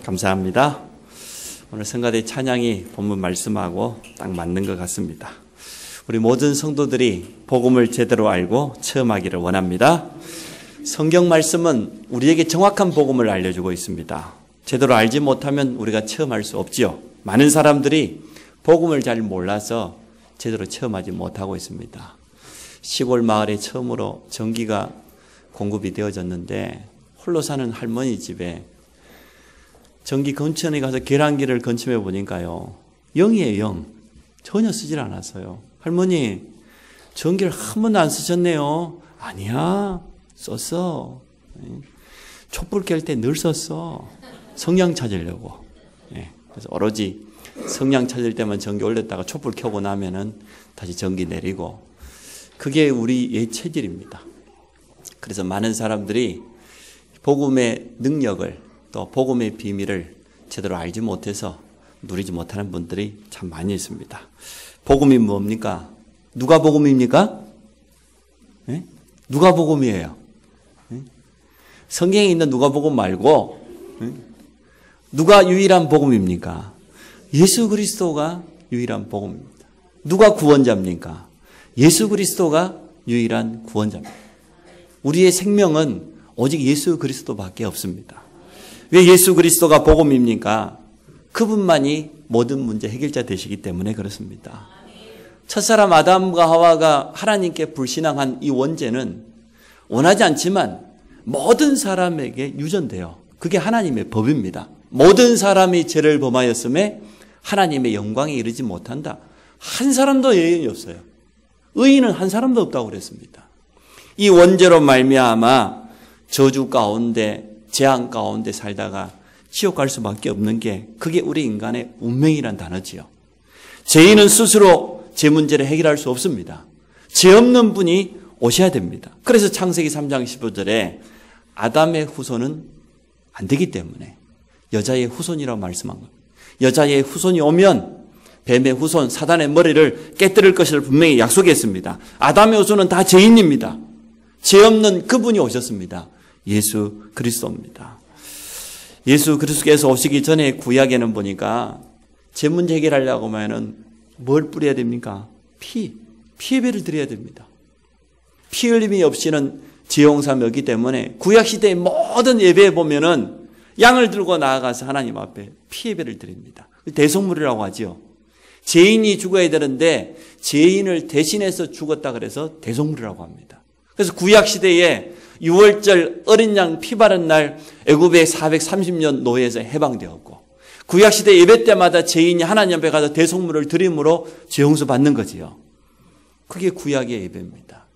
감사합니다. 오늘 성가대 찬양이 본문 말씀하고 딱 맞는 것 같습니다. 우리 모든 성도들이 복음을 제대로 알고 체험하기를 원합니다. 성경 말씀은 우리에게 정확한 복음을 알려주고 있습니다. 제대로 알지 못하면 우리가 체험할 수 없지요. 많은 사람들이 복음을 잘 몰라서 제대로 체험하지 못하고 있습니다. 시골 마을에 처음으로 전기가 공급이 되어졌는데 홀로 사는 할머니 집에 전기 건천에 가서 계란기를 건침해 보니까요, 0이에요, 0. 전혀 쓰질 않았어요. 할머니, 전기를 한 번도 안 쓰셨네요. 아니야, 썼어. 촛불 켤 때 늘 썼어. 성냥 찾으려고. 그래서 오로지 성냥 찾을 때만 전기 올렸다가 촛불 켜고 나면은 다시 전기 내리고, 그게 우리의 체질입니다. 그래서 많은 사람들이 복음의 능력을, 또 복음의 비밀을 제대로 알지 못해서 누리지 못하는 분들이 참 많이 있습니다. 복음이 뭡니까? 누가 복음입니까? 네? 누가 복음이에요? 네? 성경에 있는 누가 복음 말고, 네? 누가 유일한 복음입니까? 예수 그리스도가 유일한 복음입니다. 누가 구원자입니까? 예수 그리스도가 유일한 구원자입니다. 우리의 생명은 오직 예수 그리스도밖에 없습니다. 왜 예수 그리스도가 복음입니까? 그분만이 모든 문제 해결자 되시기 때문에 그렇습니다. 첫사람 아담과 하와가 하나님께 불신앙한 이 원죄는 원하지 않지만 모든 사람에게 유전돼요. 그게 하나님의 법입니다. 모든 사람이 죄를 범하였음에 하나님의 영광에 이르지 못한다. 한 사람도 예언이 없어요. 의인은 한 사람도 없다고 그랬습니다. 이 원죄로 말미암아 저주 가운데, 재앙 가운데 살다가 지옥 갈 수밖에 없는 게, 그게 우리 인간의 운명이란 단어지요. 죄인은 스스로 제 문제를 해결할 수 없습니다. 죄 없는 분이 오셔야 됩니다. 그래서 창세기 3장 15절에 아담의 후손은 안 되기 때문에 여자의 후손이라고 말씀한 겁니다. 여자의 후손이 오면 뱀의 후손, 사단의 머리를 깨뜨릴 것을 분명히 약속했습니다. 아담의 후손은 다 죄인입니다. 죄 없는 그분이 오셨습니다. 예수 그리스도입니다. 예수 그리스도께서 오시기 전에 구약에는 보니까 죄 문제 해결하려고 하면은 뭘 뿌려야 됩니까? 피 예배를 드려야 됩니다. 피 흘림이 없이는 죄 용서함이 없기 때문에 구약 시대의 모든 예배에 보면은 양을 들고 나아가서 하나님 앞에 피 예배를 드립니다. 대속물이라고 하지요. 죄인이 죽어야 되는데 죄인을 대신해서 죽었다 그래서 대속물이라고 합니다. 그래서 구약 시대에 6월절 어린 양 피 바른 날 애굽의 430년 노예에서 해방되었고, 구약시대 예배 때마다 죄인이 하나님 앞에 가서 대속물을 드림으로 죄 용서 받는 거지요. 그게 구약의 예배입니다.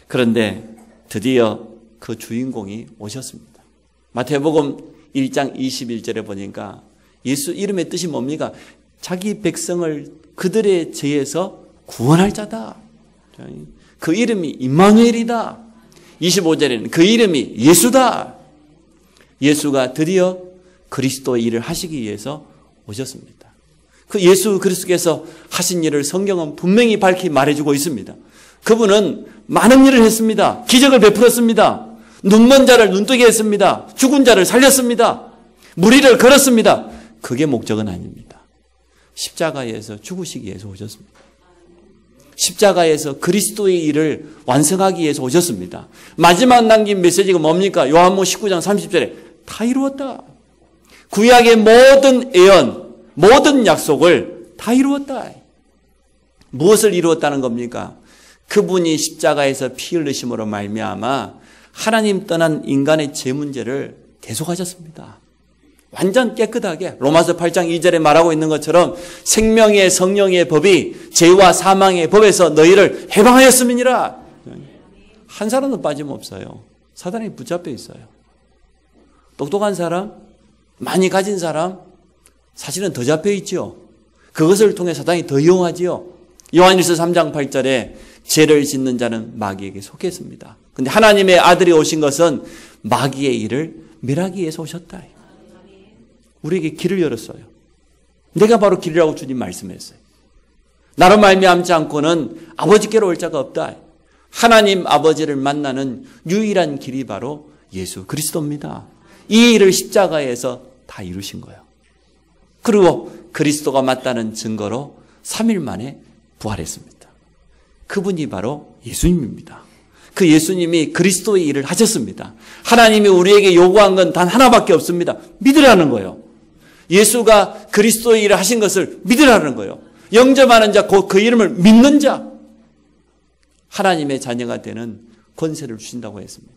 그런데 드디어 그 주인공이 오셨습니다. 마태복음 1장 21절에 보니까 예수 이름의 뜻이 뭡니까? 자기 백성을 그들의 죄에서 구원할 자다. 그 이름이 임마누엘이다. 25절에는 그 이름이 예수다. 예수가 드디어 그리스도의 일을 하시기 위해서 오셨습니다. 그 예수 그리스도께서 하신 일을 성경은 분명히 밝히 말해주고 있습니다. 그분은 많은 일을 했습니다. 기적을 베풀었습니다. 눈먼 자를 눈뜨게 했습니다. 죽은 자를 살렸습니다. 무리를 걸었습니다. 그게 목적은 아닙니다. 십자가에서 죽으시기 위해서 오셨습니다. 십자가에서 그리스도의 일을 완성하기 위해서 오셨습니다. 마지막 남긴 메시지가 뭡니까? 요한복음 19장 30절에 다 이루었다. 구약의 모든 예언, 모든 약속을 다 이루었다. 무엇을 이루었다는 겁니까? 그분이 십자가에서 피 흘리심으로 말미암아 하나님 떠난 인간의 죄 문제를 대속하셨습니다. 완전 깨끗하게 로마서 8장 2절에 말하고 있는 것처럼 생명의 성령의 법이 죄와 사망의 법에서 너희를 해방하였음이니라. 한 사람도 빠짐없어요. 사단이 붙잡혀 있어요. 똑똑한 사람, 많이 가진 사람, 사실은 더 잡혀 있지요. 그것을 통해 사단이 더 이용하지요. 요한일서 3장 8절에 죄를 짓는 자는 마귀에게 속했습니다. 그런데 하나님의 아들이 오신 것은 마귀의 일을 멸하기 위해서 오셨다. 우리에게 길을 열었어요. 내가 바로 길이라고 주님 말씀했어요. 나로 말미암지 않고는 아버지께로 올 자가 없다. 하나님 아버지를 만나는 유일한 길이 바로 예수 그리스도입니다. 이 일을 십자가에서 다 이루신 거예요. 그리고 그리스도가 맞다는 증거로 3일 만에 부활했습니다. 그분이 바로 예수님입니다. 그 예수님이 그리스도의 일을 하셨습니다. 하나님이 우리에게 요구한 건 단 하나밖에 없습니다. 믿으라는 거예요. 예수가 그리스도의 일을 하신 것을 믿으라는 거예요. 영접하는 자, 그 이름을 믿는 자, 하나님의 자녀가 되는 권세를 주신다고 했습니다.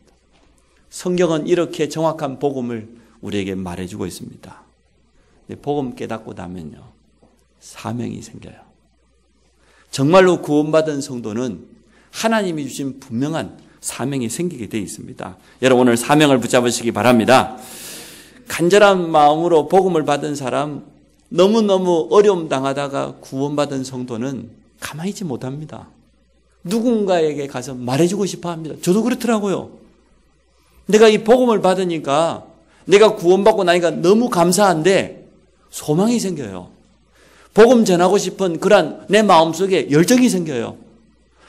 성경은 이렇게 정확한 복음을 우리에게 말해주고 있습니다. 복음 깨닫고 나면요, 사명이 생겨요. 정말로 구원받은 성도는 하나님이 주신 분명한 사명이 생기게 되어 있습니다. 여러분 오늘 사명을 붙잡으시기 바랍니다. 간절한 마음으로 복음을 받은 사람, 너무너무 어려움 당하다가 구원받은 성도는 가만히 있지 못합니다. 누군가에게 가서 말해주고 싶어 합니다. 저도 그렇더라고요. 내가 이 복음을 받으니까, 내가 구원받고 나니까 너무 감사한데 소망이 생겨요. 복음 전하고 싶은 그런 내 마음속에 열정이 생겨요.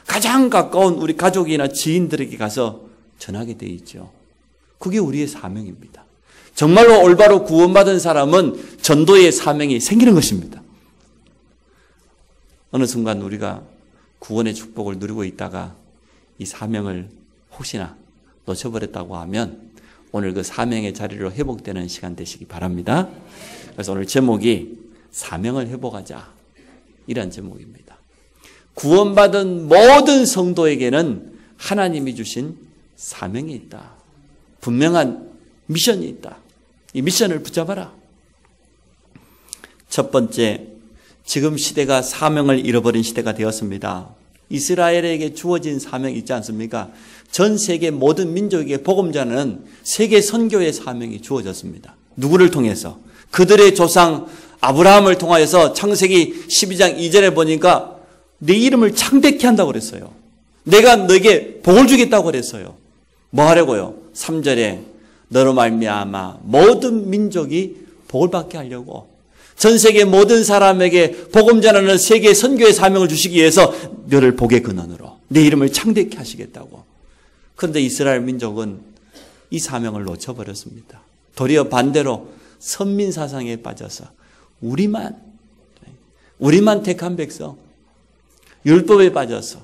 가장 가까운 우리 가족이나 지인들에게 가서 전하게 돼 있죠. 그게 우리의 사명입니다. 정말로 올바로 구원받은 사람은 전도의 사명이 생기는 것입니다. 어느 순간 우리가 구원의 축복을 누리고 있다가 이 사명을 혹시나 놓쳐버렸다고 하면 오늘 그 사명의 자리로 회복되는 시간 되시기 바랍니다. 그래서 오늘 제목이 사명을 회복하자, 이란 제목입니다. 구원받은 모든 성도에게는 하나님이 주신 사명이 있다. 분명한 미션이 있다. 이 미션을 붙잡아라. 첫 번째, 지금 시대가 사명을 잃어버린 시대가 되었습니다. 이스라엘에게 주어진 사명이 있지 않습니까? 전 세계 모든 민족에게 복음 전하는 세계 선교의 사명이 주어졌습니다. 누구를 통해서? 그들의 조상 아브라함을 통하여서 창세기 12장 2절에 보니까 내 이름을 창대케 한다고 그랬어요. 내가 너에게 복을 주겠다고 그랬어요. 뭐 하려고요? 3절에 너로 말미암아 모든 민족이 복을 받게 하려고, 전 세계 모든 사람에게 복음 전하는 세계 선교의 사명을 주시기 위해서 너를 복의 근원으로 내 이름을 창대케 하시겠다고. 그런데 이스라엘 민족은 이 사명을 놓쳐버렸습니다. 도리어 반대로 선민 사상에 빠져서 우리만 택한 백성, 율법에 빠져서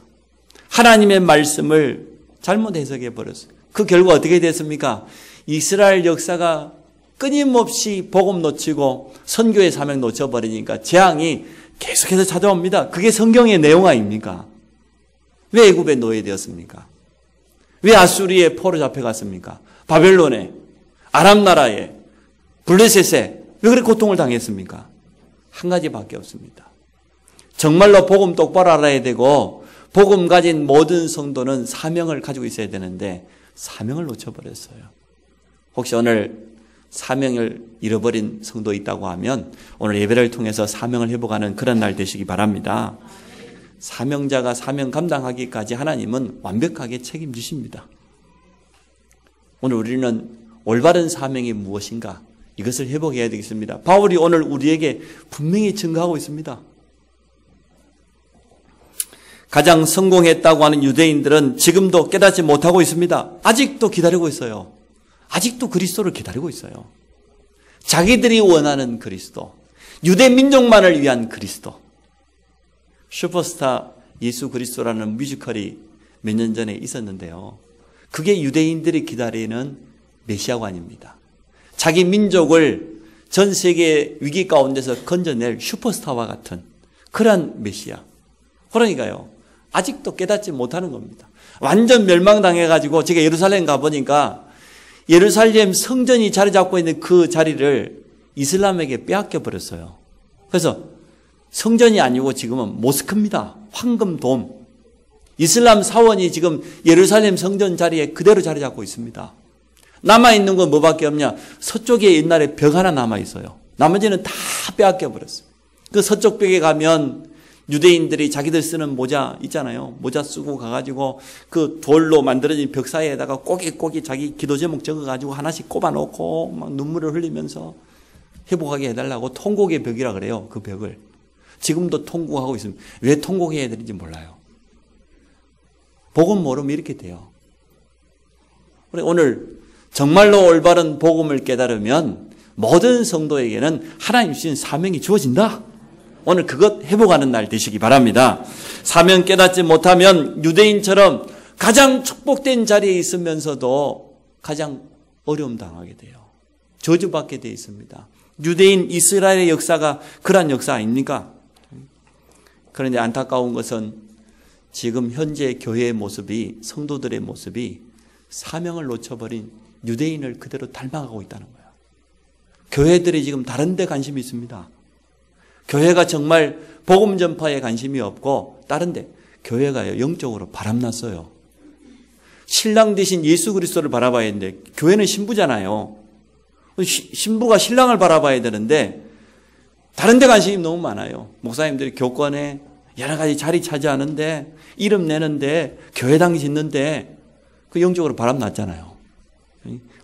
하나님의 말씀을 잘못 해석해 버렸어요. 그 결과 어떻게 됐습니까? 이스라엘 역사가 끊임없이 복음 놓치고 선교의 사명 놓쳐버리니까 재앙이 계속해서 찾아옵니다. 그게 성경의 내용 아닙니까? 왜 애굽에 노예되었습니까? 왜 아수리에 포로 잡혀갔습니까? 바벨론에, 아람 나라에, 블레셋에 왜 그렇게 고통을 당했습니까? 한 가지밖에 없습니다. 정말로 복음 똑바로 알아야 되고 복음 가진 모든 성도는 사명을 가지고 있어야 되는데 사명을 놓쳐버렸어요. 혹시 오늘 사명을 잃어버린 성도 있다고 하면 오늘 예배를 통해서 사명을 회복하는 그런 날 되시기 바랍니다. 사명자가 사명 감당하기까지 하나님은 완벽하게 책임지십니다. 오늘 우리는 올바른 사명이 무엇인가, 이것을 회복해야 되겠습니다. 바울이 오늘 우리에게 분명히 증거하고 있습니다. 가장 성공했다고 하는 유대인들은 지금도 깨닫지 못하고 있습니다. 아직도 기다리고 있어요. 아직도 그리스도를 기다리고 있어요. 자기들이 원하는 그리스도, 유대 민족만을 위한 그리스도. 슈퍼스타 예수 그리스도라는 뮤지컬이 몇 년 전에 있었는데요. 그게 유대인들이 기다리는 메시아관입니다. 자기 민족을 전 세계 위기 가운데서 건져낼 슈퍼스타와 같은 그런 메시아. 그러니까요, 아직도 깨닫지 못하는 겁니다. 완전 멸망당해가지고 제가 예루살렘 가보니까 예루살렘 성전이 자리 잡고 있는 그 자리를 이슬람에게 빼앗겨 버렸어요. 그래서 성전이 아니고 지금은 모스크입니다. 황금돔. 이슬람 사원이 지금 예루살렘 성전 자리에 그대로 자리 잡고 있습니다. 남아있는 건 뭐밖에 없냐? 서쪽에 옛날에 벽 하나 남아있어요. 나머지는 다 빼앗겨 버렸어요. 그 서쪽 벽에 가면 유대인들이 자기들 쓰는 모자 있잖아요. 모자 쓰고 가가지고 그 돌로 만들어진 벽 사이에다가 꼬깃꼬깃 자기 기도 제목 적어가지고 하나씩 꼽아놓고 막 눈물을 흘리면서 회복하게 해달라고 통곡의 벽이라 그래요. 그 벽을. 지금도 통곡하고 있습니다. 왜 통곡해야 되는지 몰라요. 복음 모르면 이렇게 돼요. 오늘 정말로 올바른 복음을 깨달으면 모든 성도에게는 하나님 주신 사명이 주어진다. 오늘 그것 회복하는 날 되시기 바랍니다. 사명 깨닫지 못하면 유대인처럼 가장 축복된 자리에 있으면서도 가장 어려움 당하게 돼요. 저주받게 되어 있습니다. 유대인 이스라엘의 역사가 그러한 역사 아닙니까? 그런데 안타까운 것은 지금 현재 교회의 모습이, 성도들의 모습이 사명을 놓쳐버린 유대인을 그대로 닮아가고 있다는 거예요. 교회들이 지금 다른 데 관심이 있습니다. 교회가 정말 복음 전파에 관심이 없고 다른 데 교회가 영적으로 바람났어요. 신랑 되신 예수 그리스도를 바라봐야 되는데 교회는 신부잖아요. 신부가 신랑을 바라봐야 되는데 다른 데 관심이 너무 많아요. 목사님들이 교권에 여러 가지 자리 차지하는데 이름 내는데 교회당 짓는데 그 영적으로 바람났잖아요.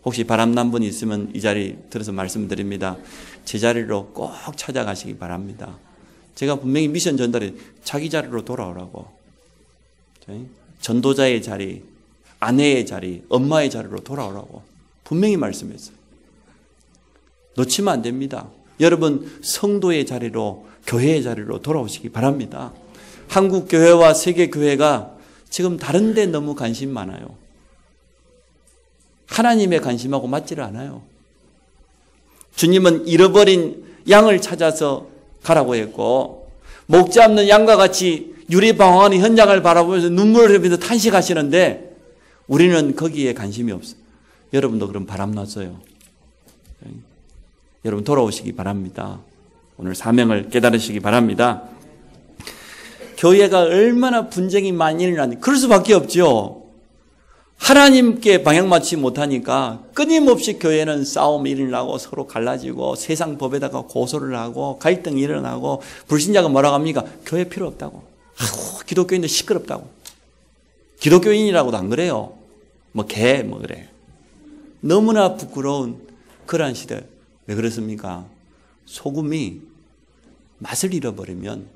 혹시 바람난 분이 있으면 이 자리 들어서 말씀드립니다. 제 자리로 꼭 찾아가시기 바랍니다. 제가 분명히 미션 전달해 자기 자리로 돌아오라고. 전도자의 자리, 아내의 자리, 엄마의 자리로 돌아오라고 분명히 말씀했어요. 놓치면 안 됩니다. 여러분 성도의 자리로, 교회의 자리로 돌아오시기 바랍니다. 한국 교회와 세계 교회가 지금 다른 데 너무 관심 많아요. 하나님의 관심하고 맞지를 않아요. 주님은 잃어버린 양을 찾아서 가라고 했고 목자 없는 양과 같이 유리방황하는 현장을 바라보면서 눈물을 흘리면서 탄식하시는데 우리는 거기에 관심이 없어요. 여러분도 그럼 바람났어요. 여러분 돌아오시기 바랍니다. 오늘 사명을 깨달으시기 바랍니다. 교회가 얼마나 분쟁이 많이 일어나는지 그럴 수밖에 없죠. 하나님께 방향 맞추지 못하니까 끊임없이 교회는 싸움이 일어나고 서로 갈라지고 세상 법에다가 고소를 하고 갈등이 일어나고 불신자가 뭐라고 합니까? 교회 필요 없다고. 기독교인들 시끄럽다고. 기독교인이라고도 안 그래요. 뭐 그래. 너무나 부끄러운 그러한 시대. 왜 그렇습니까? 소금이 맛을 잃어버리면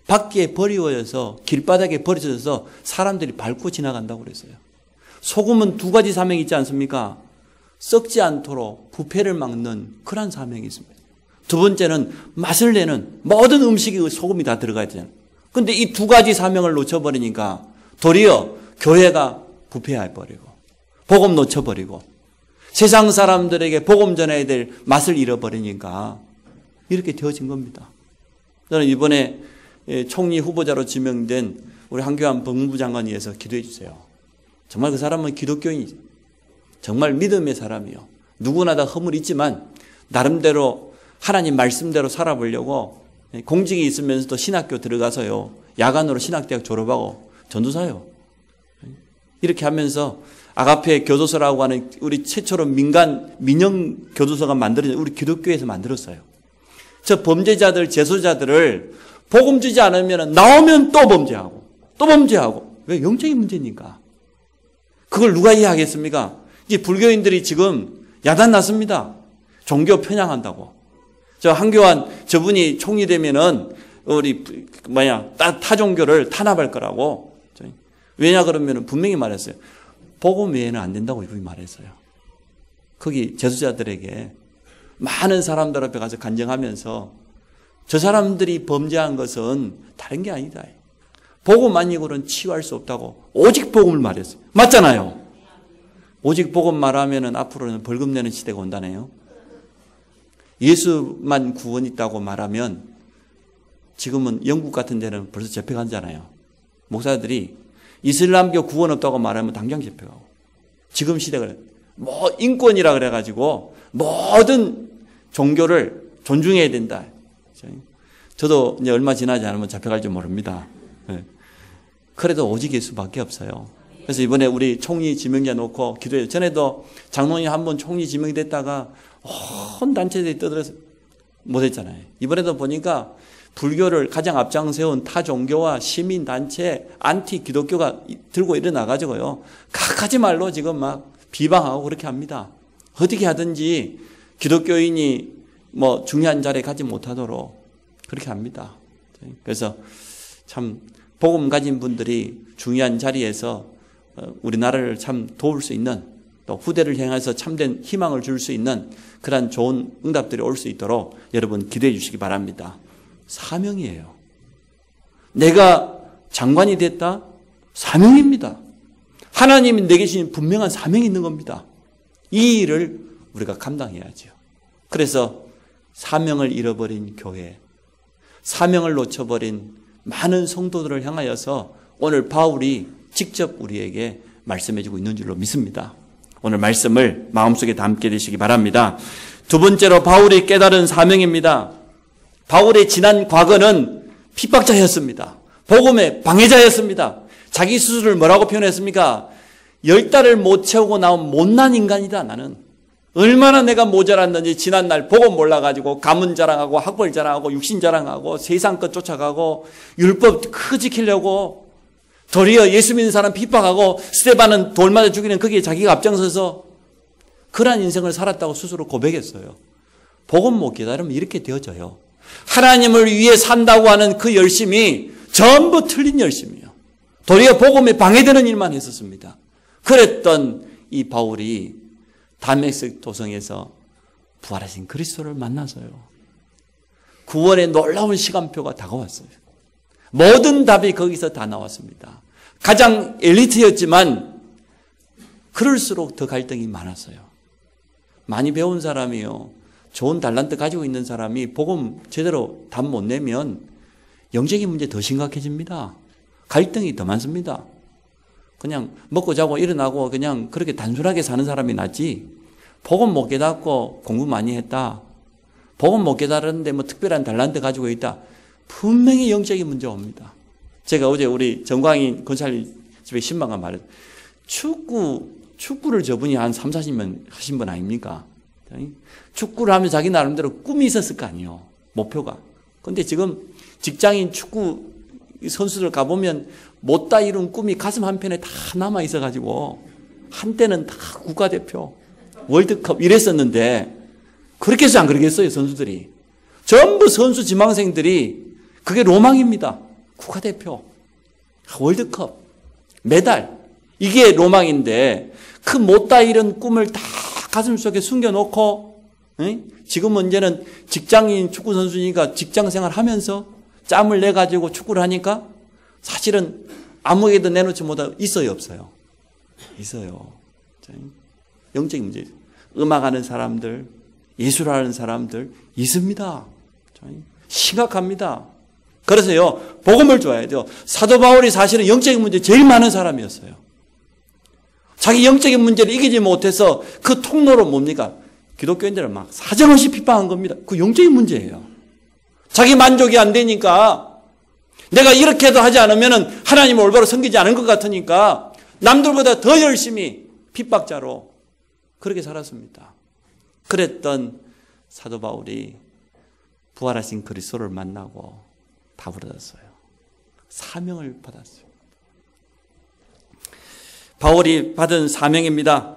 밖에 버리워져서 길바닥에 버려져서 사람들이 밟고 지나간다고 그랬어요. 소금은 두 가지 사명이 있지 않습니까? 썩지 않도록 부패를 막는 그런 사명이 있습니다. 두 번째는 맛을 내는 모든 음식에 소금이 다 들어가야 되잖아요. 그런데 이 두 가지 사명을 놓쳐버리니까 도리어 교회가 부패해버리고 복음 놓쳐버리고 세상 사람들에게 복음 전해야 될 맛을 잃어버리니까 이렇게 되어진 겁니다. 저는 이번에 총리 후보자로 지명된 우리 한교안 법무부 장관에 의해서 기도해 주세요. 정말 그 사람은 기독교인이죠. 정말 믿음의 사람이요. 누구나 다 허물이 있지만 나름대로 하나님 말씀대로 살아보려고 공직이 있으면서도 신학교 들어가서요. 야간으로 신학대학 졸업하고 전도사요. 이렇게 하면서 아가페 교도소라고 하는 우리 최초로 민영 교도소가 만들어진 우리 기독교에서 만들었어요. 저 범죄자들, 재소자들을 복음 주지 않으면 나오면 또 범죄하고 또 범죄하고. 왜? 영적인 문제니까. 그걸 누가 이해하겠습니까? 이제 불교인들이 지금 야단 났습니다. 종교 편향한다고. 저 한교안 저분이 총리 되면은 우리 타 종교를 탄압할 거라고. 왜냐 그러면은 분명히 말했어요. 복음 외에는 안 된다고 이분이 말했어요. 거기 재수자들에게 많은 사람들 앞에 가서 간증하면서 저 사람들이 범죄한 것은 다른 게 아니다. 복음 아니고는 치유할 수 없다고 오직 복음을 말했어요. 맞잖아요. 오직 복음 말하면은 앞으로는 벌금 내는 시대가 온다네요. 예수만 구원 있다고 말하면 지금은 영국 같은 데는 벌써 잡혀가잖아요. 목사들이 이슬람교 구원 없다고 말하면 당장 잡혀가고. 지금 시대가 인권이라 그래가지고 모든 종교를 존중해야 된다. 저도 이제 얼마 지나지 않으면 잡혀갈지 모릅니다. 그래도 오직 예수밖에 없어요. 그래서 이번에 우리 총리 지명자 놓고 기도해요. 전에도 장로님 한 번 총리 지명이 됐다가 온 단체들이 떠들어서 못했잖아요. 이번에도 보니까 불교를 가장 앞장세운 타 종교와 시민단체, 안티 기독교가 들고 일어나가지고요. 각하지 말로 지금 막 비방하고 그렇게 합니다. 어떻게 하든지 기독교인이 중요한 자리에 가지 못하도록 그렇게 합니다. 그래서 참 복음 가진 분들이 중요한 자리에서 우리나라를 참 도울 수 있는 또 후대를 향해서 참된 희망을 줄 수 있는 그런 좋은 응답들이 올 수 있도록 여러분 기도해 주시기 바랍니다. 사명이에요. 내가 장관이 됐다? 사명입니다. 하나님이 내게 주신 분명한 사명이 있는 겁니다. 이 일을 우리가 감당해야죠. 그래서 사명을 잃어버린 교회, 사명을 놓쳐버린 많은 성도들을 향하여서 오늘 바울이 직접 우리에게 말씀해주고 있는 줄로 믿습니다. 오늘 말씀을 마음속에 담게 되시기 바랍니다. 두 번째로 바울이 깨달은 사명입니다. 바울의 지난 과거는 핍박자였습니다. 복음의 방해자였습니다. 자기 스스로를 뭐라고 표현했습니까? 10달을 못 채우고 나온 못난 인간이다. 나는 얼마나 내가 모자랐는지 지난날 복음 몰라가지고 가문 자랑하고 학벌 자랑하고 육신 자랑하고 세상 것 쫓아가고 율법 크 지키려고 도리어 예수 믿는 사람 핍박하고 스데반은 돌 맞아 죽이는 거기에 자기가 앞장서서 그러한 인생을 살았다고 스스로 고백했어요. 복음 못 깨달으면 이렇게 되어져요. 하나님을 위해 산다고 하는 그 열심이 전부 틀린 열심이에요. 도리어 복음에 방해되는 일만 했었습니다. 그랬던 이 바울이 다메섹 도성에서 부활하신 그리스도를 만나서요. 구원의 놀라운 시간표가 다가왔어요. 모든 답이 거기서 다 나왔습니다. 가장 엘리트였지만 그럴수록 더 갈등이 많았어요. 많이 배운 사람이요, 좋은 달란트 가지고 있는 사람이 복음 제대로 답 못 내면 영적인 문제 더 심각해집니다. 갈등이 더 많습니다. 그냥 먹고 자고 일어나고 그냥 그렇게 단순하게 사는 사람이 낫지, 복음 못 깨닫고 공부 많이 했다, 복음 못 깨달았는데 뭐 특별한 달란트 가지고 있다, 분명히 영적인 문제가 옵니다. 제가 어제 우리 정광인 권사님 집에 신방가 말했어요. 축구를 저분이 한 3, 40년 하신 분 아닙니까? 축구를 하면 자기 나름대로 꿈이 있었을 거 아니에요. 목표가. 근데 지금 직장인 축구 선수들 가보면 못다 이룬 꿈이 가슴 한편에 다 남아 있어가지고 한때는 다 국가대표, 월드컵 이랬었는데 그렇게 해서 안 그러겠어요. 선수들이. 전부 선수 지망생들이 그게 로망입니다. 국가대표, 월드컵, 메달, 이게 로망인데 그 못다 이룬 꿈을 다 가슴속에 숨겨놓고 지금 문제는 직장인 축구선수니까 직장생활 하면서 짬을 내가지고 축구를 하니까 사실은 아무에게도 내놓지 못하고 있어요, 없어요? 있어요. 영적인 문제. 음악하는 사람들, 예술하는 사람들 있습니다. 심각합니다. 그래서요, 복음을 줘야 돼요. 사도 바울이 사실은 영적인 문제 제일 많은 사람이었어요. 자기 영적인 문제를 이기지 못해서 그 통로로 뭡니까? 기독교인들을 막 사정없이 핍박한 겁니다. 그 영적인 문제예요. 자기 만족이 안 되니까, 내가 이렇게도 하지 않으면 하나님을 올바로 섬기지 않은 것 같으니까 남들보다 더 열심히 핍박자로 그렇게 살았습니다. 그랬던 사도 바울이 부활하신 그리스도를 만나고 답을 얻었어요. 사명을 받았어요. 바울이 받은 사명입니다.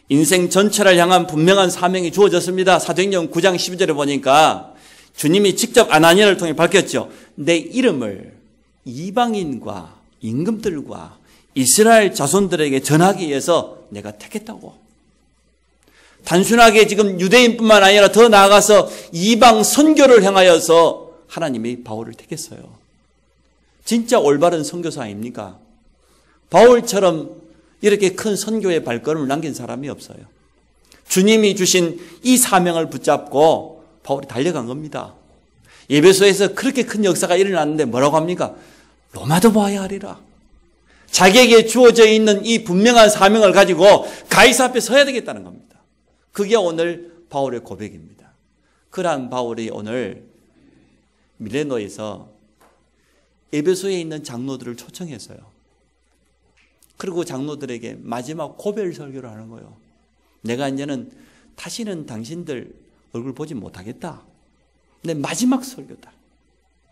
인생 전체를 향한 분명한 사명이 주어졌습니다. 사도행전 9장 12절에 보니까 주님이 직접 아나니아를 통해 밝혔죠. 내 이름을 이방인과 임금들과 이스라엘 자손들에게 전하기 위해서 내가 택했다고. 단순하게 지금 유대인뿐만 아니라 더 나아가서 이방 선교를 향하여서 하나님이 바울을 택했어요. 진짜 올바른 선교사 아닙니까? 바울처럼 이렇게 큰 선교의 발걸음을 남긴 사람이 없어요. 주님이 주신 이 사명을 붙잡고 바울이 달려간 겁니다. 에베소에서 그렇게 큰 역사가 일어났는데 뭐라고 합니까? 로마도 봐야 하리라. 자기에게 주어져 있는 이 분명한 사명을 가지고 가이사 앞에 서야 되겠다는 겁니다. 그게 오늘 바울의 고백입니다. 그러한 바울이 오늘 밀레노에서 에베소에 있는 장로들을 초청했어요. 그리고 장로들에게 마지막 고별 설교를 하는 거예요. 내가 이제는 다시는 당신들 얼굴 보지 못하겠다. 내 마지막 설교다.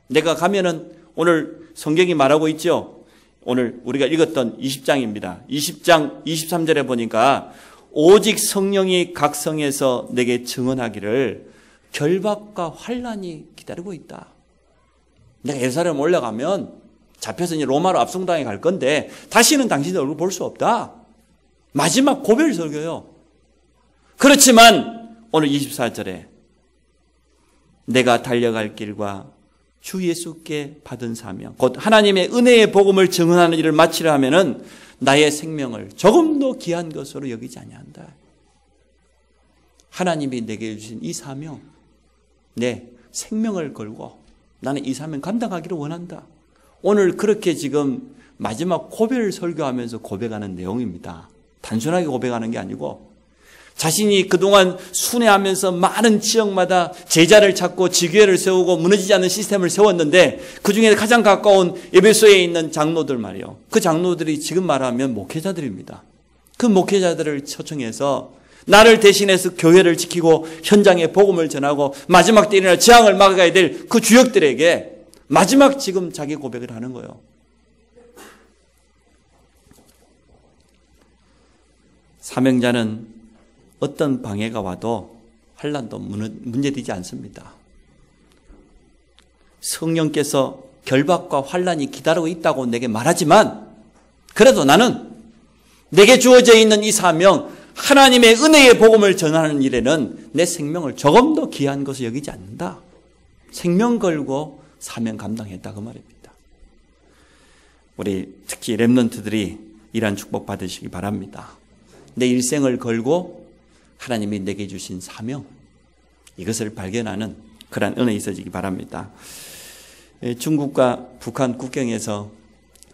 내가 가면은 오늘 성경이 말하고 있죠. 오늘 우리가 읽었던 20장입니다. 20장 23절에 보니까 오직 성령이 각 성에서 내게 증언하기를 결박과 환난이 기다리고 있다. 내가 예루살렘 올라가면 잡혀서 이제 로마로 압송당해 갈 건데 다시는 당신의 얼굴 볼 수 없다. 마지막 고별 설교요. 그렇지만 오늘 24절에 내가 달려갈 길과 주 예수께 받은 사명, 곧 하나님의 은혜의 복음을 증언하는 일을 마치려 하면은 나의 생명을 조금도 귀한 것으로 여기지 아니한다. 하나님이 내게 주신 이 사명, 내 생명을 걸고 나는 이 사명 감당하기를 원한다. 오늘 그렇게 지금 마지막 고별 설교하면서 고백하는 내용입니다. 단순하게 고백하는 게 아니고 자신이 그동안 순회하면서 많은 지역마다 제자를 찾고 지교회를 세우고 무너지지 않는 시스템을 세웠는데 그중에 가장 가까운 에베소에 있는 장로들 말이요. 그 장로들이 지금 말하면 목회자들입니다. 그 목회자들을 초청해서 나를 대신해서 교회를 지키고 현장에 복음을 전하고 마지막 때 일어날 재앙을 막아야 될 그 주역들에게 마지막 지금 자기 고백을 하는 거예요. 사명자는 어떤 방해가 와도 환난도 문제되지 않습니다. 성령께서 결박과 환난이 기다리고 있다고 내게 말하지만 그래도 나는 내게 주어져 있는 이 사명, 하나님의 은혜의 복음을 전하는 일에는 내 생명을 조금 더 귀한 것을 여기지 않는다. 생명 걸고 사명 감당했다 그 말입니다. 우리 특히 렘넌트들이 이러한 축복 받으시기 바랍니다. 내 일생을 걸고 하나님이 내게 주신 사명, 이것을 발견하는 그런 은혜 있어지기 바랍니다. 중국과 북한 국경에서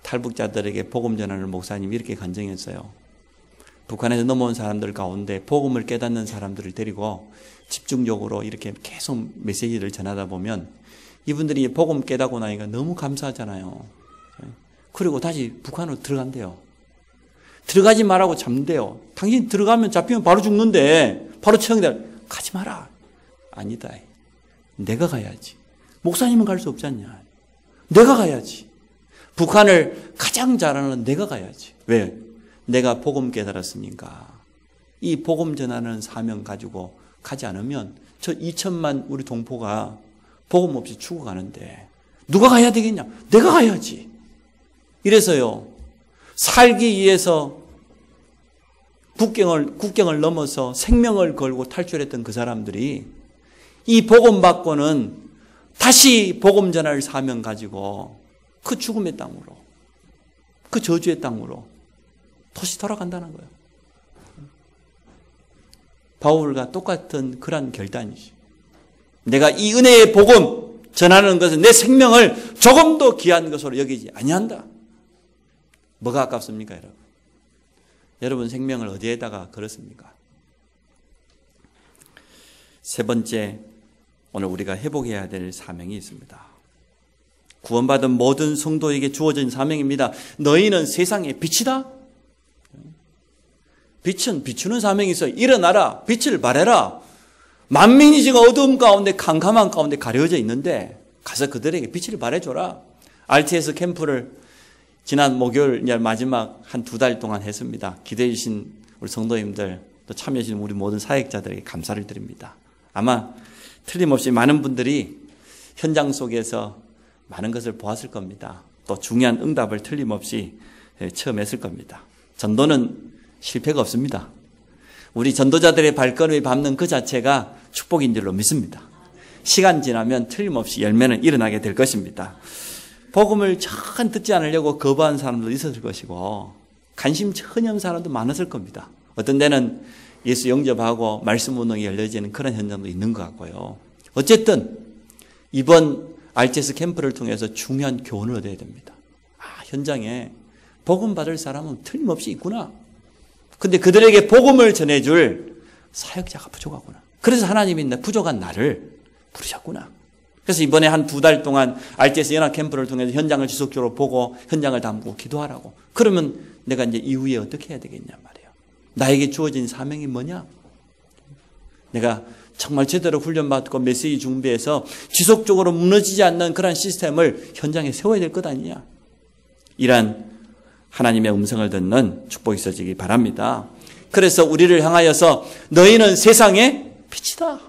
탈북자들에게 복음 전하는 목사님이 이렇게 간증했어요. 북한에서 넘어온 사람들 가운데 복음을 깨닫는 사람들을 데리고 집중적으로 이렇게 계속 메시지를 전하다 보면 이분들이 복음 깨닫고 나니까 너무 감사하잖아요. 그리고 다시 북한으로 들어간대요. 들어가지 말라고 잡는데요. 당신 들어가면 잡히면 바로 죽는데 바로 처형돼. 가지 마라. 아니다. 내가 가야지. 목사님은 갈 수 없지 않냐. 내가 가야지. 북한을 가장 잘하는 내가 가야지. 왜? 내가 복음 깨달았으니까. 이 복음 전하는 사명 가지고 가지 않으면 저 2천만 우리 동포가 복음 없이 죽어가는데 누가 가야 되겠냐? 내가 가야지. 이래서요. 살기 위해서 국경을 넘어서 생명을 걸고 탈출했던 그 사람들이 이 복음 받고는 다시 복음 전할 사명 가지고 그 죽음의 땅으로, 그 저주의 땅으로 다시 돌아간다는 거예요. 바울과 똑같은 그런 결단이지. 내가 이 은혜의 복음 전하는 것은 내 생명을 조금 더 귀한 것으로 여기지 아니한다. 뭐가 아깝습니까, 여러분? 여러분 생명을 어디에다가 걸었습니까? 세 번째, 오늘 우리가 회복해야 될 사명이 있습니다. 구원받은 모든 성도에게 주어진 사명입니다. 너희는 세상의 빛이다. 빛은 비추는 사명이 있어요. 일어나라. 빛을 발해라. 만민이 지금 어두움 가운데 캄캄한 가운데 가려져 있는데 가서 그들에게 빛을 발해줘라. RTS 캠프를 지난 목요일 마지막 한 2달 동안 했습니다. 기대해 주신 우리 성도님들 또 참여해 주신 우리 모든 사역자들에게 감사를 드립니다. 아마 틀림없이 많은 분들이 현장 속에서 많은 것을 보았을 겁니다. 또 중요한 응답을 틀림없이 체험했을 겁니다. 전도는 실패가 없습니다. 우리 전도자들의 발걸음이 밟는 그 자체가 축복인 줄로 믿습니다. 시간 지나면 틀림없이 열매는 일어나게 될 것입니다. 복음을 전 듣지 않으려고 거부한 사람도 있었을 것이고 관심 전혀 없는 사람도 많았을 겁니다. 어떤 데는 예수 영접하고 말씀 운동이 열려지는 그런 현장도 있는 것 같고요. 어쨌든 이번 RTS 캠프를 통해서 중요한 교훈을 얻어야 됩니다. 현장에 복음 받을 사람은 틀림없이 있구나. 근데 그들에게 복음을 전해줄 사역자가 부족하구나. 그래서 하나님이 부족한 나를 부르셨구나. 그래서 이번에 한 2달 동안 RTS 연합 캠프를 통해서 현장을 지속적으로 보고 현장을 담고 기도하라고. 그러면 내가 이제 이후에 어떻게 해야 되겠냐 말이에요. 나에게 주어진 사명이 뭐냐? 내가 정말 제대로 훈련받고 메시지 준비해서 지속적으로 무너지지 않는 그런 시스템을 현장에 세워야 될 것 아니냐? 이란 하나님의 음성을 듣는 축복이 있어지기 바랍니다. 그래서 우리를 향하여서 너희는 세상의 빛이다.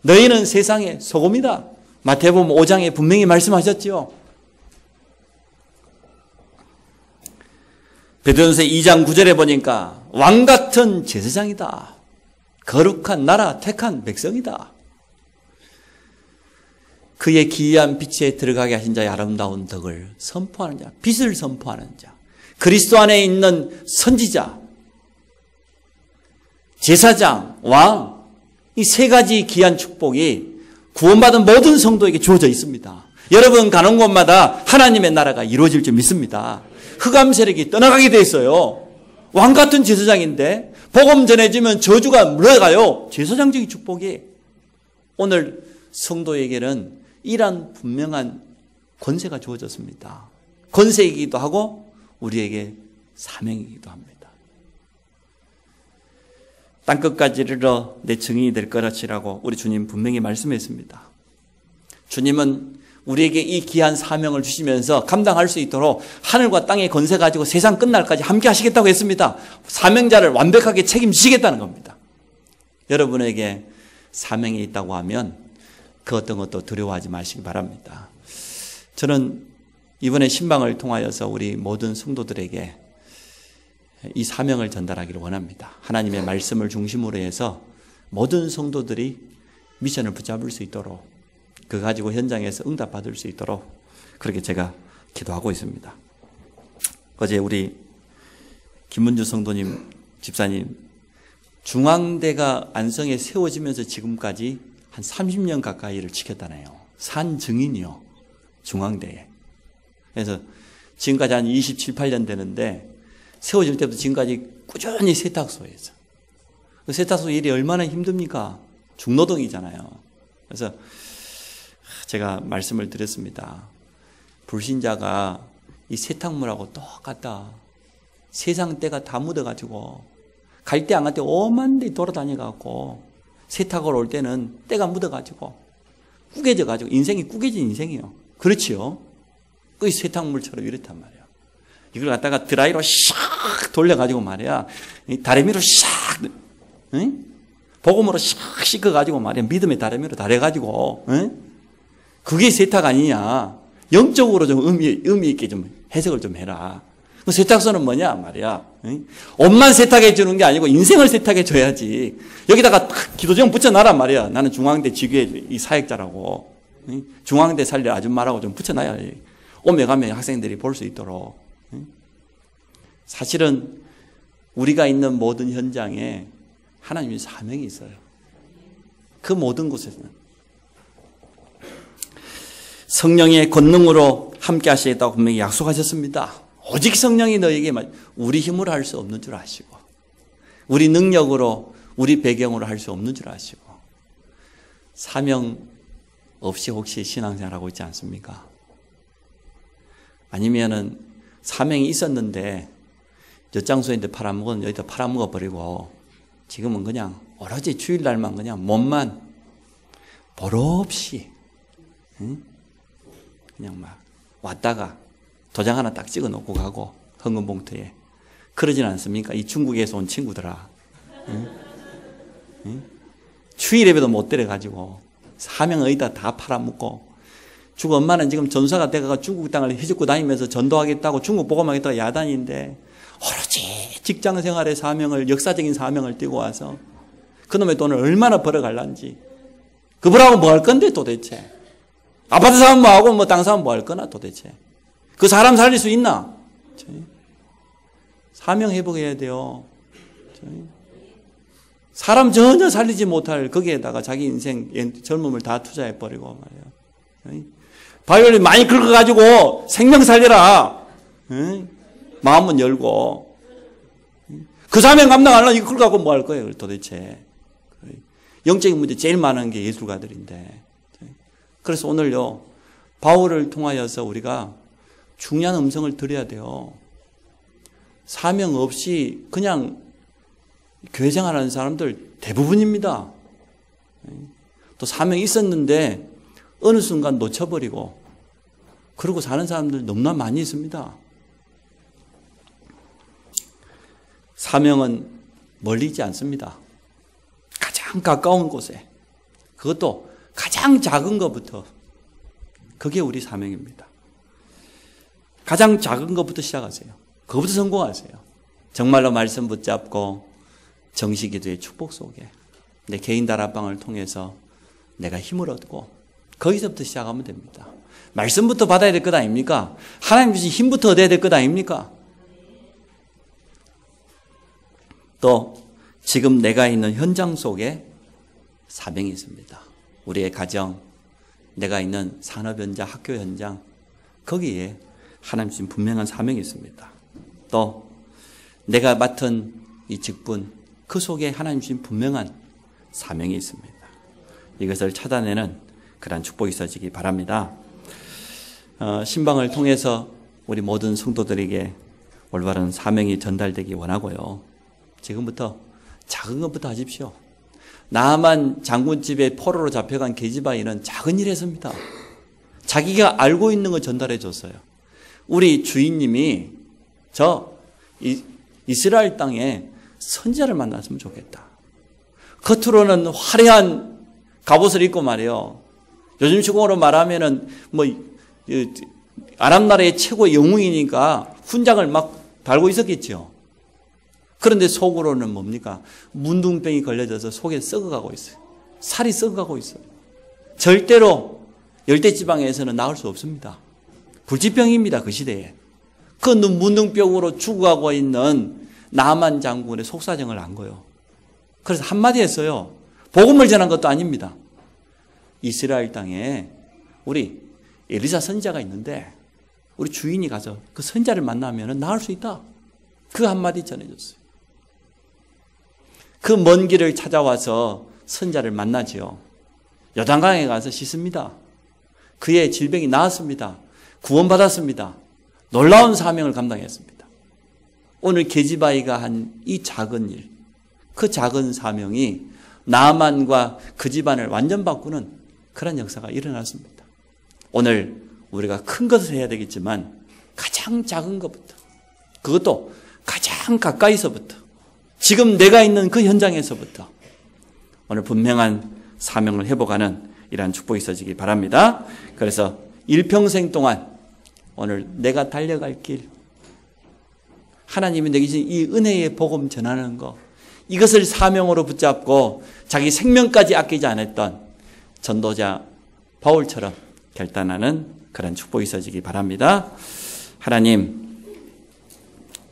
너희는 세상의 소금이다. 마태복음 5장에 분명히 말씀하셨지요. 베드로전서 2장 9절에 보니까 왕같은 제사장이다. 거룩한 나라, 택한 백성이다. 그의 기이한 빛에 들어가게 하신 자의 아름다운 덕을 선포하는 자, 빛을 선포하는 자, 그리스도 안에 있는 선지자, 제사장, 왕, 이 세 가지 귀한 축복이 구원받은 모든 성도에게 주어져 있습니다. 여러분 가는 곳마다 하나님의 나라가 이루어질 줄 믿습니다. 흑암 세력이 떠나가게 돼 있어요. 왕 같은 제사장인데 복음 전해지면 저주가 물러가요. 제사장적인 축복이 오늘 성도에게는 이러한 분명한 권세가 주어졌습니다. 권세이기도 하고 우리에게 사명이기도 합니다. 땅끝까지 이르러 내 증인이 될 것이라고 우리 주님 분명히 말씀했습니다. 주님은 우리에게 이 귀한 사명을 주시면서 감당할 수 있도록 하늘과 땅의 권세 가지고 세상 끝날까지 함께 하시겠다고 했습니다. 사명자를 완벽하게 책임지시겠다는 겁니다. 여러분에게 사명이 있다고 하면 그 어떤 것도 두려워하지 마시기 바랍니다. 저는 이번에 신방을 통하여서 우리 모든 성도들에게 이 사명을 전달하기를 원합니다. 하나님의 말씀을 중심으로 해서 모든 성도들이 미션을 붙잡을 수 있도록 그거 가지고 현장에서 응답받을 수 있도록 그렇게 제가 기도하고 있습니다. 어제 우리 김문주 성도님 집사님 중앙대가 안성에 세워지면서 지금까지 한 30년 가까이를 지켰다네요. 산 증인이요. 중앙대에. 그래서 지금까지 한 27, 8년 되는데 세워질 때부터 지금까지 꾸준히 세탁소에서. 그 세탁소 일이 얼마나 힘듭니까? 중노동이잖아요. 그래서 제가 말씀을 드렸습니다. 불신자가 이 세탁물하고 똑같다. 세상 때가 다 묻어가지고 갈 때 안 갈 때 오만 데 돌아다녀갖고 세탁을 올 때는 때가 묻어가지고 꾸겨져가지고 인생이 꾸겨진 인생이에요. 그렇지요? 그 세탁물처럼 이렇단 말이에요. 이걸 갖다가 드라이로 샥 돌려가지고 말이야. 다래미로 샥, 응? 복음으로 샥 씻어가지고 말이야. 믿음의 다래미로 달여가지고, 응? 그게 세탁 아니냐. 영적으로 좀 의미 있게 좀 해석을 좀 해라. 그 세탁소는 뭐냐 말이야. 응? 옷만 세탁해 주는 게 아니고 인생을 세탁해 줘야지. 여기다가 기도정 붙여놔란 말이야. 나는 중앙대 지교의 이 사역자라고. 응? 중앙대 살려 아줌마라고 좀 붙여놔야 오며 가며 학생들이 볼 수 있도록. 사실은 우리가 있는 모든 현장에 하나님의 사명이 있어요. 그 모든 곳에서는. 성령의 권능으로 함께 하시겠다고 분명히 약속하셨습니다. 오직 성령이 너에게 우리 힘으로 할 수 없는 줄 아시고 우리 능력으로 우리 배경으로 할 수 없는 줄 아시고 사명 없이 혹시 신앙생활하고 있지 않습니까? 아니면은 사명이 있었는데 엿장소인데 팔아먹은 여기다 팔아먹어버리고 지금은 그냥 오로지 주일날만 그냥 몸만 버릇없이 응? 그냥 막 왔다가 도장 하나 딱 찍어 놓고 가고 헌금 봉투에 그러진 않습니까? 이 중국에서 온 친구들아 응? 응? 주일 예배도 못 데려가지고 사명 어디다 다 팔아먹고 중국 엄마는 지금 전사가 돼가 중국 땅을 휘젓고 다니면서 전도하겠다고 중국 복음하겠다고 야단인데 오로지 직장생활의 사명을 역사적인 사명을 띄고 와서 그놈의 돈을 얼마나 벌어갈란지 그분하고 뭐 할 건데 도대체 아파트 사면 뭐하고 뭐 땅 사면 뭐 할 거나 도대체 그 사람 살릴 수 있나? 사명 회복해야 돼요. 사람 전혀 살리지 못할 거기에다가 자기 인생 젊음을 다 투자해버리고 말이에요. 바이올린 많이 긁어가지고 생명 살려라. 마음은 열고 그 사명 감당하려면 이거 긁어갖고 뭐 할 거예요 도대체. 영적인 문제 제일 많은 게 예술가들인데 그래서 오늘요 바울을 통하여서 우리가 중요한 음성을 드려야 돼요. 사명 없이 그냥 교회 생활하는 사람들 대부분입니다. 또 사명이 있었는데 어느 순간 놓쳐버리고 그러고 사는 사람들 너무나 많이 있습니다. 사명은 멀리 있지 않습니다. 가장 가까운 곳에 그것도 가장 작은 것부터 그게 우리 사명입니다. 가장 작은 것부터 시작하세요. 그것부터 성공하세요. 정말로 말씀 붙잡고 정시기도의 축복 속에 내 개인 다락방을 통해서 내가 힘을 얻고 거기서부터 시작하면 됩니다. 말씀부터 받아야 될 것 아닙니까? 하나님 주신 힘부터 얻어야 될 것 아닙니까? 또 지금 내가 있는 현장 속에 사명이 있습니다. 우리의 가정, 내가 있는 산업 현장, 학교 현장, 거기에 하나님 주신 분명한 사명이 있습니다. 또 내가 맡은 이 직분, 그 속에 하나님 주신 분명한 사명이 있습니다. 이것을 찾아내는 그런 축복이 있어지기 바랍니다. 신방을 통해서 우리 모든 성도들에게 올바른 사명이 전달되기 원하고요. 지금부터 작은 것부터 하십시오. 나만 장군집에 포로로 잡혀간 게지바이는 작은 일에서입니다. 자기가 알고 있는 걸 전달해 줬어요. 우리 주인님이 이스라엘 땅에 선지자를 만났으면 좋겠다. 겉으로는 화려한 갑옷을 입고 말이에요. 요즘 식으로 말하면은 아랍 나라의 최고의 영웅이니까 훈장을 막 달고 있었겠죠. 그런데 속으로는 뭡니까? 문둥병이 걸려져서 속에 썩어가고 있어요. 살이 썩어가고 있어요. 절대로 열대지방에서는 나을 수 없습니다. 불치병입니다. 그 시대에. 그 문둥병으로 죽어가고 있는 나만 장군의 속사정을 안 거요. 그래서 한마디 했어요. 복음을 전한 것도 아닙니다. 이스라엘 땅에 우리 엘리사 선지자가 있는데 우리 주인이 가서 그 선지자를 만나면 나을 수 있다. 그 한마디 전해줬어요. 그 먼 길을 찾아와서 선지자를 만나지요. 요단강에 가서 씻습니다. 그의 질병이 나았습니다. 구원받았습니다. 놀라운 사명을 감당했습니다. 오늘 게지바이가 한 이 작은 일, 그 작은 사명이 나만과 그 집안을 완전 바꾸는 그런 역사가 일어났습니다. 오늘 우리가 큰 것을 해야 되겠지만 가장 작은 것부터, 그것도 가장 가까이서부터, 지금 내가 있는 그 현장에서부터 오늘 분명한 사명을 회복하는 이러한 축복이 있어지기 바랍니다. 그래서 일평생 동안 오늘 내가 달려갈 길, 하나님이 내게 주신 이 은혜의 복음 전하는 것, 이것을 사명으로 붙잡고 자기 생명까지 아끼지 않았던 전도자 바울처럼 결단하는 그런 축복이 있어지기 바랍니다. 하나님,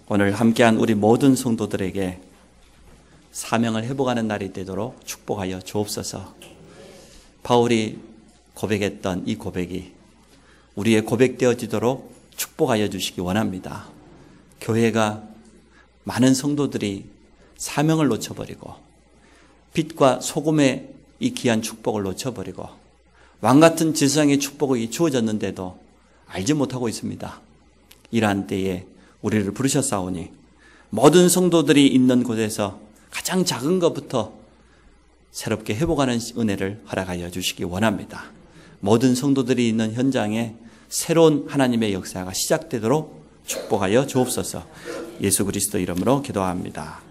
오늘 함께한 우리 모든 성도들에게 사명을 회복하는 날이 되도록 축복하여 주옵소서. 바울이 고백했던 이 고백이 우리의 고백되어지도록 축복하여 주시기 원합니다. 교회가 많은 성도들이 사명을 놓쳐버리고 빛과 소금의 이 귀한 축복을 놓쳐버리고 왕같은 지상의 축복이 주어졌는데도 알지 못하고 있습니다. 이러한 때에 우리를 부르셨사오니 모든 성도들이 있는 곳에서 가장 작은 것부터 새롭게 회복하는 은혜를 허락하여 주시기 원합니다. 모든 성도들이 있는 현장에 새로운 하나님의 역사가 시작되도록 축복하여 주옵소서. 예수 그리스도 이름으로 기도합니다.